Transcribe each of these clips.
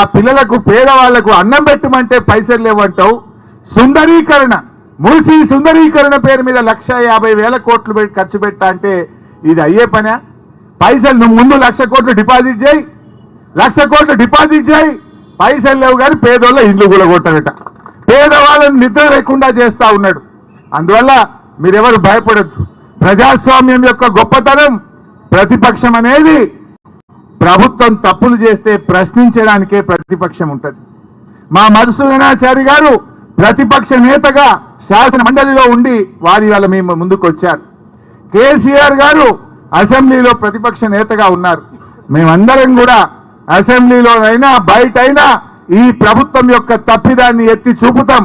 ఆ పిల్లలకు పేదవాళ్లకు అన్నం పెట్టమంటే పైసలు లేవంటావు. సుందరీకరణ, మూసి సుందరీకరణ పేరు మీద 1,50,000 కోట్లు ఖర్చు పెట్టా అంటే ఇది అయ్యే పనా? పైసలు నువ్వు ముందు 1,00,000 కోట్లు డిపాజిట్ చేయి, 1,00,000 కోట్లు డిపాజిట్ చేయి. పైసలు లేవు కానీ పేదోళ్ళ ఇండ్లు కూడా కొట్టగట, పేదవాళ్ళని నిద్ర లేకుండా చేస్తా ఉన్నాడు. అందువల్ల మీరెవరు భయపడద్దు. ప్రజాస్వామ్యం యొక్క గొప్పతనం ప్రతిపక్షం అనేది ప్రభుత్వం తప్పులు చేస్తే ప్రశ్నించడానికే ప్రతిపక్షం ఉంటుంది. మా మధుసూదనాచారి గారు ప్రతిపక్ష నేతగా శాసన మండలిలో ఉండి వారి వాళ్ళ మేము ముందుకు వచ్చారు. కేసీఆర్ గారు అసెంబ్లీలో ప్రతిపక్ష నేతగా ఉన్నారు. మేమందరం కూడా అసెంబ్లీలోనైనా బయటైనా ఈ ప్రభుత్వం యొక్క తప్పిదాన్ని ఎత్తి చూపుతాం.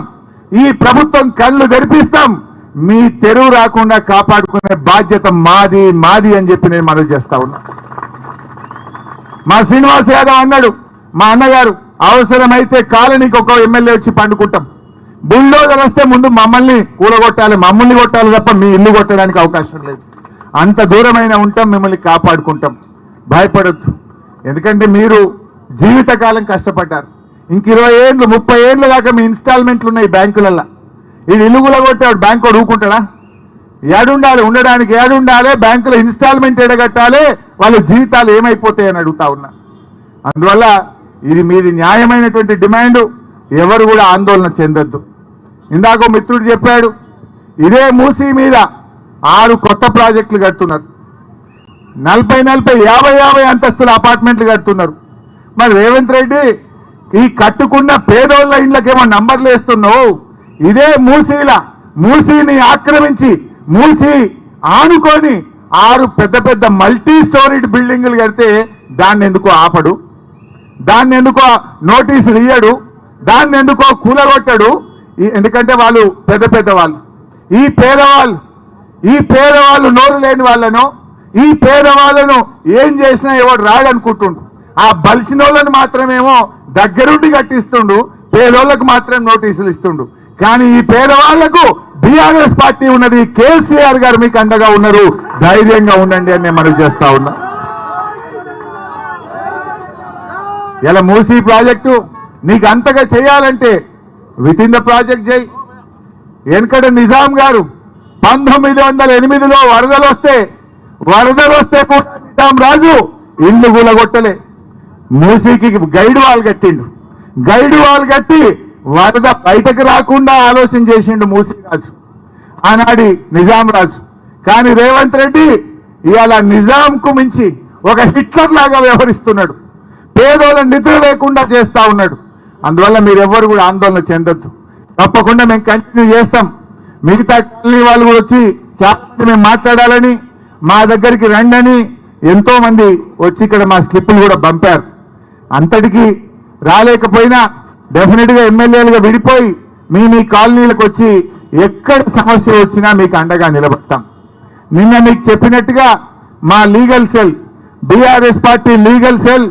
ఈ ప్రభుత్వం కళ్ళు తెరిపిస్తాం. మీ తెరువు రాకుండా కాపాడుకునే బాధ్యత మాది మాది అని చెప్పి నేను మనవి చేస్తా ఉన్నా. మా శ్రీనివాస్ యాదవ్ అన్నాడు, మా అన్నగారు, అవసరమైతే కాలనీకి ఒక ఎమ్మెల్యే వచ్చి పండుకుంటాం. బుల్డోజర్ వస్తే ముందు మమ్మల్ని కూలగొట్టాలి, మమ్మల్ని కొట్టాలి తప్ప మీ ఇల్లు కొట్టడానికి అవకాశం లేదు. అంత దూరమైన ఉంటాం, మిమ్మల్ని కాపాడుకుంటాం. భయపడద్దు. ఎందుకంటే మీరు జీవితకాలం కష్టపడ్డారు. ఇంక 20 ఏళ్ళు 30 ఏళ్ళ దాకా మీ ఇన్స్టాల్మెంట్లు ఉన్నాయి బ్యాంకులల్లో. ఈ ఇల్లు కూలగొట్టాడు, బ్యాంకు ఊరుకుంటాడా? ఏడుండాలి, ఉండడానికి ఏడుండాలి, బ్యాంకులో ఇన్స్టాల్మెంట్ ఎడగట్టాలి, వాళ్ళ జీవితాలు ఏమైపోతాయని అడుగుతా ఉన్నా. అందువల్ల ఇది మీది న్యాయమైనటువంటి డిమాండ్. ఎవరు కూడా ఆందోళన చెందొద్దు. ఇందాక మిత్రుడు చెప్పాడు, ఇదే మూసీ మీద 6 కొత్త ప్రాజెక్టులు కడుతున్నారు. 40, 50 అంతస్తుల అపార్ట్మెంట్లు కడుతున్నారు. మరి రేవంత్ రెడ్డి ఈ కట్టుకున్న పేదోళ్ళ ఇండ్లకేమో నంబర్లు వేస్తున్నావు. ఇదే మూసీని ఆక్రమించి మూసీ ఆనుకొని 6 పెద్ద పెద్ద మల్టీ స్టోరీడ్ బిల్డింగులు కడితే దాన్ని ఎందుకో ఆపడు, దాన్ని ఎందుకో నోటీసులు ఇయ్యడు, దాన్ని ఎందుకో కూలగొట్టడు. ఎందుకంటే వాళ్ళు పెద్ద పెద్ద వాళ్ళు. ఈ పేదవాళ్ళు నోరు లేని వాళ్ళను, ఈ పేదవాళ్ళను ఏం చేసినా ఎవడు రాడనుకుంటుండు. ఆ బలిసిన వాళ్ళను మాత్రమేమో దగ్గరుండి కట్టిస్తుండు, పేదోళ్లకు మాత్రం నోటీసులు ఇస్తుండు. కానీ ఈ పేదవాళ్లకు బీఆర్ఎస్ పార్టీ ఉన్నది, కేసీఆర్ గారు మీకు అండగా ఉన్నారు. ధైర్యంగా ఉండండి అని నేను మనవి చేస్తా ఉన్నా. ఇలా మూసీ ప్రాజెక్టు నీకు అంతగా చేయాలంటే విత్ ఇన్ ద ప్రాజెక్ట్ చేయి. వెనకడ నిజాం గారు 1908లో వరదలు వస్తే కూడా నిజాం రాజు ఇల్లు కూలగొట్టలే, మూసీకి గైడ్ వాల్ కట్టిండు. గైడ్ వాల్ కట్టి వరద బయటకు రాకుండా ఆలోచన చేసిండు మూసీ రాజు, ఆనాడి నిజాం రాజు. కానీ రేవంత్ రెడ్డి ఇవాళ నిజాంకు మించి ఒక హిట్లర్ లాగా వ్యవహరిస్తున్నాడు, పేదోళ్ళని నిద్ర లేకుండా చేస్తా ఉన్నాడు. అందువల్ల మీరెవ్వరు కూడా ఆందోళన చెందొద్దు. తప్పకుండా మేము కంటిన్యూ చేస్తాం. మిగతా కాలనీ వాళ్ళు కూడా వచ్చి చాలా మేము మాట్లాడాలని మా దగ్గరికి రండని ఎంతో మంది వచ్చి ఇక్కడ మా స్లిప్పులు కూడా పంపారు. అంతటికి రాలేకపోయినా డెఫినెట్గా ఎమ్మెల్యేలుగా విడిపోయి మీ కాలనీలకు వచ్చి ఎక్కడ సమస్య వచ్చినా మీకు అండగా నిలబడతాం. నిన్న మీకు చెప్పినట్టుగా మా legal cell, BRS party legal cell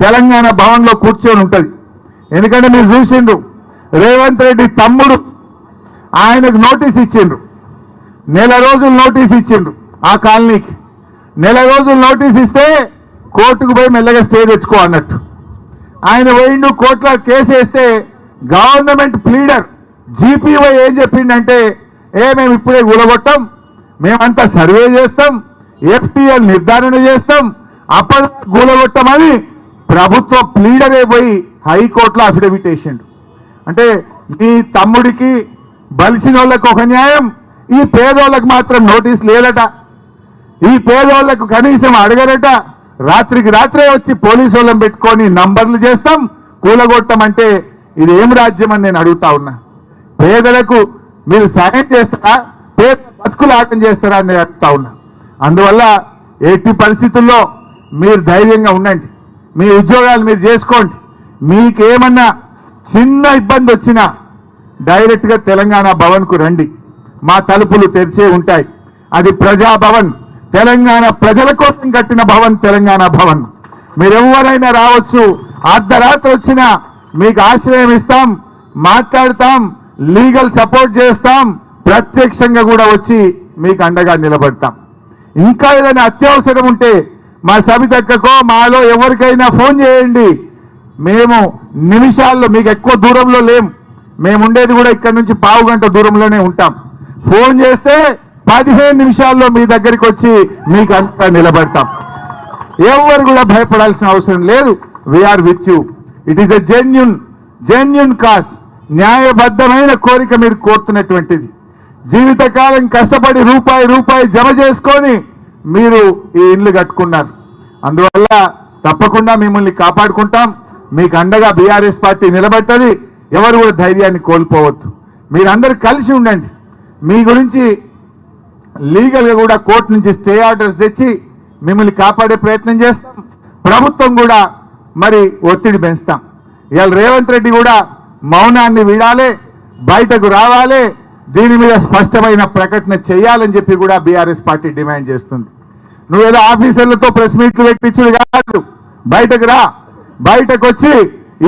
Telangana భవన్లో కూర్చొని ఉంటుంది. ఎందుకంటే మీరు చూసిండ్రు, రేవంత్ రెడ్డి తమ్ముడు ఆయనకు నోటీస్ ఇచ్చిండ్రు, 1 నెల రోజులు నోటీస్ ఇచ్చిండ్రు. ఆ కాలనీకి 1 నెల రోజులు నోటీస్ ఇస్తే కోర్టుకు పోయి మెల్లగా స్టే తెచ్చుకో అన్నట్టు ఆయన పోయిండు. కోర్టులో కేసు వేస్తే గవర్నమెంట్ ప్లీడర్ జీపీవై ఏం చెప్పిండంటే, మేము ఇప్పుడే కూలగొట్టాం, మేమంతా సర్వే చేస్తాం, ఎఫ్టీఎల్ నిర్ధారణ చేస్తాం, అప్పటి కూలగొట్టమని ప్రభుత్వ ప్లీడరే పోయి హైకోర్టులో అఫిడవిట్ వేసిండు. అంటే ఈ తమ్ముడికి బలిసిన వాళ్ళకు ఒక న్యాయం, ఈ పేదోళ్ళకు మాత్రం నోటీస్ లేదట, ఈ పేదోళ్లకు కనీసం అడగరట. రాత్రికి రాత్రే వచ్చి పోలీసు వాళ్ళని పెట్టుకొని నంబర్లు చేస్తాం, కూలగొట్టమంటే ఇది ఏం రాజ్యం అని నేను అడుగుతా ఉన్నా. పేదలకు మీరు సాయం చేస్తారా, పేద బతుకులు ఆటం చేస్తారా అని నేను అడుగుతా ఉన్నా. అందువల్ల ఎట్టి పరిస్థితుల్లో మీరు ధైర్యంగా ఉండండి, మీ ఉద్యోగాలు మీరు చేసుకోండి. మీకేమన్నా చిన్న ఇబ్బంది వచ్చినా డైరెక్ట్గా తెలంగాణ భవన్కు రండి, మా తలుపులు తెరిచే ఉంటాయి. అది ప్రజాభవన్, తెలంగాణ ప్రజల కోసం కట్టిన భవన్, తెలంగాణ భవన్. మీరెవరైనా రావచ్చు, అర్ధరాత్రి వచ్చినా మీకు ఆశ్రయం ఇస్తాం, మాట్లాడతాం, లీగల్ సపోర్ట్ చేస్తాం, ప్రత్యక్షంగా కూడా వచ్చి మీకు అండగా నిలబడతాం. ఇంకా ఏదైనా అత్యవసరం ఉంటే మా సబితక్కకో మాలో ఎవరికైనా ఫోన్ చేయండి, మేము నిమిషాల్లో, మీకు ఎక్కువ దూరంలో లేం, మేము ఉండేది కూడా ఇక్కడ నుంచి పావు గంట దూరంలోనే ఉంటాం. ఫోన్ చేస్తే 15 నిమిషాల్లో మీ దగ్గరికి వచ్చి మీకు అంతా నిలబడతాం. ఎవరు కూడా భయపడాల్సిన అవసరం లేదు. We're with you. It is a genuine cause. న్యాయబద్ధమైన కోరిక మీరు కోరుతున్నటువంటిది. జీవితకాలం కష్టపడి రూపాయి జమ చేసుకొని మీరు ఈ ఇల్లు కట్టుకున్నారు. అందువల్ల తప్పకుండా మిమ్మల్ని కాపాడుకుంటాం. మీకు అండగా బీఆర్ఎస్ పార్టీ నిలబడ్డది. ఎవరు కూడా ధైర్యాన్ని కోల్పోవద్దు. మీరందరూ కలిసి ఉండండి. మీ గురించి లీగల్గా కూడా కోర్టు నుంచి స్టే ఆర్డర్స్ తెచ్చి మిమ్మల్ని కాపాడే ప్రయత్నం చేస్తాం. ప్రభుత్వం కూడా మరి ఒత్తిడి పెంచుతాం. ఇవాళ రేవంత్ రెడ్డి కూడా మౌనాన్ని వీడాలి, బయటకు రావాలి, దీని మీద స్పష్టమైన ప్రకటన చేయాలని చెప్పి కూడా బీఆర్ఎస్ పార్టీ డిమాండ్ చేస్తుంది. నువ్వేదో ఆఫీసర్లతో ప్రెస్ మీట్లు పెట్టించుడు కాదు, బయటకు రా. బయటకు వచ్చి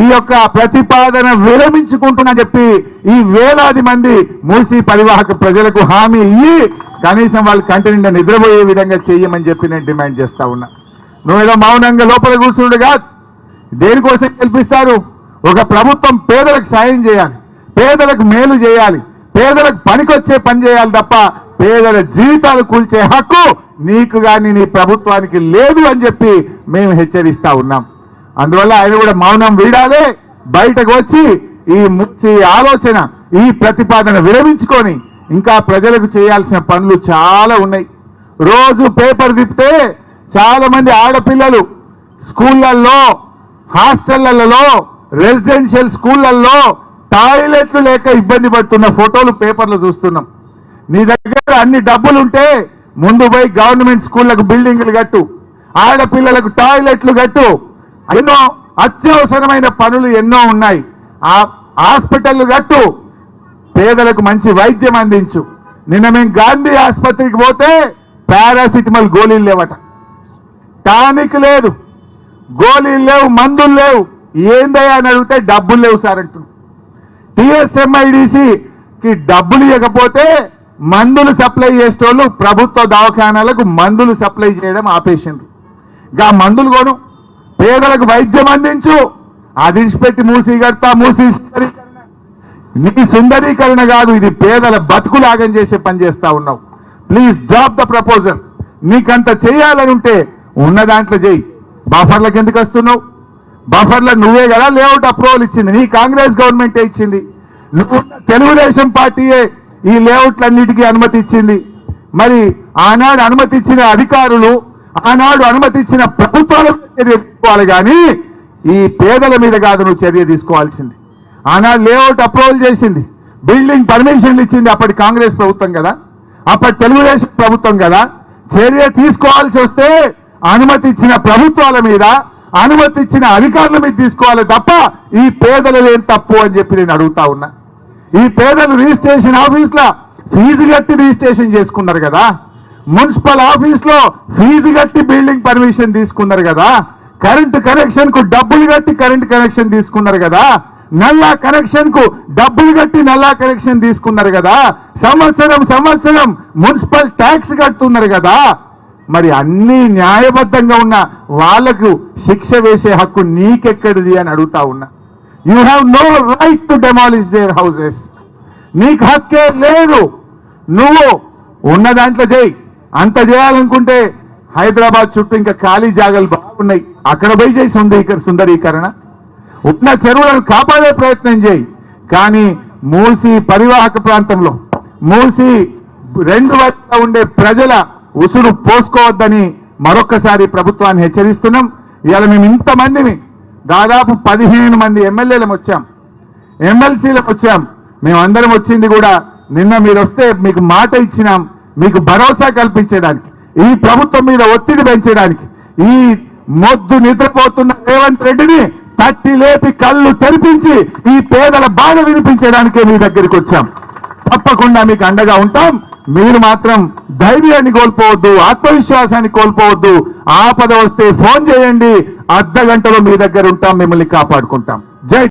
ఈ యొక్క ప్రతిపాదన విరమించుకుంటున్నా చెప్పి ఈ వేలాది మంది మూసీ పరివాహక ప్రజలకు హామీ ఇయ్యి కనీసం వాళ్ళు కంటి నిండా నిద్రపోయే విధంగా చెయ్యమని చెప్పి నేను డిమాండ్ చేస్తా ఉన్నా. నువ్వేదో మౌనంగా లోపల కూర్చుండు కాదు. దేనికోసం గెలిపిస్తారు? ఒక ప్రభుత్వం పేదలకు సాయం చేయాలి, పేదలకు మేలు చేయాలి, పేదలకు పనికొచ్చే పని చేయాలి తప్ప పేదల జీవితాలు కూల్చే హక్కు నీకు కానీ నీ ప్రభుత్వానికి లేదు అని చెప్పి మేము హెచ్చరిస్తా ఉన్నాం. అందువల్ల ఆయన కూడా మౌనం వీడాలి, బయటకు వచ్చి ఈ ఆలోచన, ఈ ప్రతిపాదన విరమించుకొని ఇంకా ప్రజలకు చేయాల్సిన పనులు చాలా ఉన్నాయి. రోజు పేపర్ తిప్పితే చాలా మంది ఆడపిల్లలు స్కూళ్ళల్లో, హాస్టళ్లలో, రెసిడెన్షియల్ స్కూళ్ళల్లో టాయిలెట్లు లేక ఇబ్బంది పడుతున్న ఫోటోలు పేపర్లు చూస్తున్నాం. నీ దగ్గర అన్ని డబ్బులుంటే ముందు పోయి గవర్నమెంట్ స్కూళ్లకు బిల్డింగ్లు కట్టు, ఆడపిల్లలకు టాయిలెట్లు కట్టు. ఎన్నో అత్యవసరమైన పనులు ఎన్నో ఉన్నాయి. ఆ హాస్పిటల్ కట్టు, పేదలకు మంచి వైద్యం అందించు. నిన్న మేము గాంధీ ఆసుపత్రికి పోతే పారాసిటమాల్ గోళీలు లేవట, టానిక్ లేదు, గోళీలు లేవు, మందులు లేవు. ఏందయ్యా అని అడిగితే డబ్బులు లేవు సార్ అంటున్నారు. టీఎస్ఎంఐడిసికి డబ్బులు ఇవ్వకపోతే మందులు సప్లై చేసేటోళ్ళు ప్రభుత్వ దవాఖానాలకు మందులు సప్లై చేయడం ఆపేసిండ్రు. గా మందులు కొను, పేదలకు వైద్యం అందించు. అది విడిచిపెట్టి మూసీ కడతా, మూసీ సుందరీకరణ. నీ సుందరీకరణ కాదు, ఇది పేదల బతుకులాగం చేసే పని చేస్తా ఉన్నావు. Please drop the proposal. నీకంత చేయాలని ఉంటే ఉన్న దాంట్లో చేయి. బఫర్లకు ఎందుకు వస్తున్నావు? బఫర్లో నువ్వే కదా లేఅవుట్ అప్రూవల్ ఇచ్చింది, నీ కాంగ్రెస్ గవర్నమెంటే ఇచ్చింది. నువ్వు తెలుగుదేశం పార్టీయే ఈ లేఅవుట్లన్నిటికీ అనుమతి ఇచ్చింది. మరి ఆనాడు అనుమతి ఇచ్చిన అధికారులు, ఆనాడు అనుమతి ఇచ్చిన ప్రభుత్వాల చర్య తీసుకోవాలి కానీ ఈ పేదల మీద కాదు నువ్వు చర్య తీసుకోవాల్సింది. ఆనాడు లేఅవుట్ అప్రూవల్ చేసింది, బిల్డింగ్ పర్మిషన్లు ఇచ్చింది అప్పటి కాంగ్రెస్ ప్రభుత్వం కదా, అప్పటి తెలుగుదేశం ప్రభుత్వం కదా. చర్య తీసుకోవాల్సి వస్తే అనుమతి ఇచ్చిన ప్రభుత్వాల మీద, అనుమతి ఇచ్చిన అధికారుల మీద తీసుకోవాలి తప్ప ఈ పేదలు ఏం తప్పు అని చెప్పి నేను అడుగుతా ఉన్నా. ఈ పేదలు రిజిస్ట్రేషన్ ఆఫీస్లో ఫీజు కట్టి రిజిస్ట్రేషన్ చేసుకున్నారు కదా, మున్సిపల్ ఆఫీస్లో ఫీజు కట్టి బిల్డింగ్ పర్మిషన్ తీసుకున్నారు కదా, కరెంటు కనెక్షన్ కు డబ్బులు కట్టి కరెంటు కనెక్షన్ తీసుకున్నారు కదా, నల్లా కనెక్షన్ కు డబ్బులు కట్టి నల్లా కనెక్షన్ తీసుకున్నారు కదా, సంవత్సరం మున్సిపల్ ట్యాక్స్ కడుతున్నారు కదా. మరి అన్ని న్యాయబద్ధంగా ఉన్న వాళ్లకు శిక్ష వేసే హక్కు నీకెక్కడిది అని అడుగుతా ఉన్నా. You have no right to demolish their houses. నీకు హక్కే లేదు. నువ్వు ఉన్న దాంట్లో చేయి. అంత చేయాలనుకుంటే హైదరాబాద్ చుట్టూ ఇంకా ఖాళీ జాగాలు బాగున్నాయి, అక్కడ పోయి చేయి సుందరీకరణ. ఉన్న చెరువులను కాపాడే ప్రయత్నం చేయి. కానీ మూసీ పరివాహక ప్రాంతంలో, మూసీ రెండు వైపులా ఉండే ప్రజల ఉసురు పోసుకోవద్దని మరొక్కసారి ప్రభుత్వాన్ని హెచ్చరిస్తున్నాం. ఇవాళ మేము ఇంతమందిని, దాదాపు 15 మంది ఎమ్మెల్యేలం వచ్చాం, ఎమ్మెల్సీలకు వచ్చాం. మేమందరం వచ్చింది కూడా నిన్న మీరు వస్తే మీకు మాట ఇచ్చినాం, మీకు భరోసా కల్పించడానికి, ఈ ప్రభుత్వం మీద ఒత్తిడి పెంచడానికి, ఈ మొద్దు నిద్రపోతున్న రేవంత్ రెడ్డిని తట్టి లేపి కళ్ళు తెరిపించి ఈ పేదల బాధ వినిపించడానికే మీ దగ్గరికి వచ్చాం. తప్పకుండా మీకు అండగా ఉంటాం. మీరు మాత్రం ధైర్యాన్ని కోల్పోవద్దు, ఆత్మవిశ్వాసాన్ని కోల్పోవద్దు. ఆపద వస్తే ఫోన్ చేయండి, అర్ధ గంటలో మీ దగ్గర ఉంటాం, మిమ్మల్ని కాపాడుకుంటాం. జై